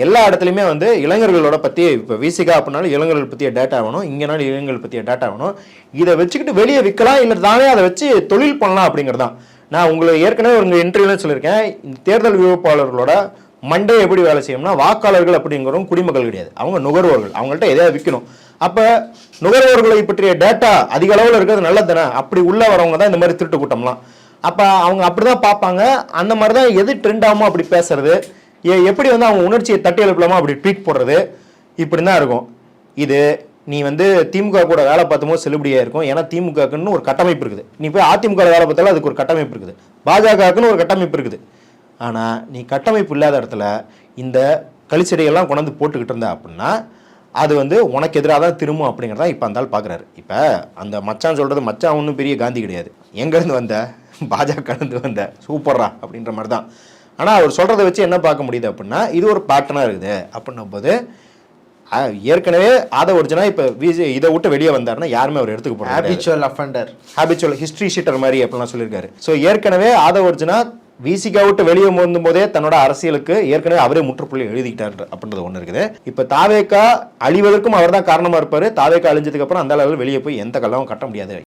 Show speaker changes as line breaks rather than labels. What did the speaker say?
எல்லா இடத்துலையுமே வந்து இளைஞர்களோட பற்றி இப்போ விசிகா அப்படின்னாலும் இளைஞர்கள் பற்றிய டேட்டா வேணும், இங்கேனாலும் இளைஞர்கள் பற்றிய டேட்டா வேணும். இதை வச்சுக்கிட்டு வெளியே விற்கலாம், இல்லை தானே அதை வச்சு தொழில் பண்ணலாம் அப்படிங்கிறதான். நான் உங்களுக்கு ஏற்கனவே உங்கள் இன்டர்வியூல சொல்லியிருக்கேன், இந்த தேர்தல் விவப்பாளர்களோட மண்டே எப்படி வேலை செய்யணும்னா, வாக்காளர்கள் அப்படிங்கிறவங்க குடிமக்கள் கிடையாது, அவங்க நுகர்வோர்கள். அவங்கள்ட்ட எதையாவது விற்கணும். அப்போ நுகர்வோர்களை பற்றிய டேட்டா அதிக அளவில் இருக்கிறது நல்லது தானே. அப்படி உள்ள வரவங்க தான் இந்த மாதிரி திருட்டு கூட்டம்லாம். அப்போ அவங்க அப்படிதான் பார்ப்பாங்க. அந்த மாதிரி தான் எது ட்ரெண்ட் ஆகுமோ அப்படி பேசுறது, எப்படி வந்து அவங்க உணர்ச்சியை தட்டி எழுப்பலாமா அப்படி ட்வீட் போடுறது, இப்படி தான் இருக்கும். இது நீ வந்து திமுக கூட வேலை பார்த்தமோ செல்லுபடியாக இருக்கும். ஏன்னா திமுகக்குன்னு ஒரு கட்டமைப்பு இருக்குது. நீ போய் அதிமுக வேலை பார்த்தாலும் அதுக்கு ஒரு கட்டமைப்பு இருக்குது, பாஜகவுக்குன்னு ஒரு கட்டமைப்பு இருக்குது. ஆனால் நீ கட்டமைப்பு இல்லாத இடத்துல இந்த கழிச்செடியெல்லாம் கொண்டாந்து போட்டுக்கிட்டு இருந்த அப்படின்னா அது வந்து உனக்கு எதிராக தான் திரும்பும் அப்படிங்கிறதான் இப்போ அந்த ஆள் பார்க்குறாரு. இப்போ அந்த மச்சான் சொல்கிறது, மச்சான் ஒன்றும் பெரிய காந்தி கிடையாது, எங்கேருந்து வந்த பாஜகலேருந்து வந்த சூப்பர்ரா அப்படின்ற மாதிரி தான். ஆனால் அவர் சொல்கிறத வச்சு என்ன பார்க்க முடியுது அப்படின்னா இது ஒரு பேட்டர்னாக இருக்குது. அப்படின்னும் போது ஏற்கனவே ஆதவ அர்ஜுனா இப்போ இதை விட்டு வெளியே வந்தாருன்னா யாருமே அவர் எடுத்துக்க போகிறார்.
Habitual offender,
habitual history sheeter மாதிரி அப்படிலாம் சொல்லியிருக்காரு. ஸோ ஏற்கனவே ஆதவ அர்ஜுனா விசிகா விட்டு வெளியே போதே தன்னோட அரசியலுக்கு ஏற்கனவே அவரே முற்றுப்புள்ளி எழுதிக்கிட்டார் அப்படின்றது ஒன்று இருக்குது. இப்போ தாவேக்கா அழிவதற்கும் அவர் தான் காரணமாக இருப்பார். தாவேக்கா அழிஞ்சதுக்கு அப்புறம் அந்த அளவில் வெளியே போய் எந்த கல்லவும் கட்ட முடியாது.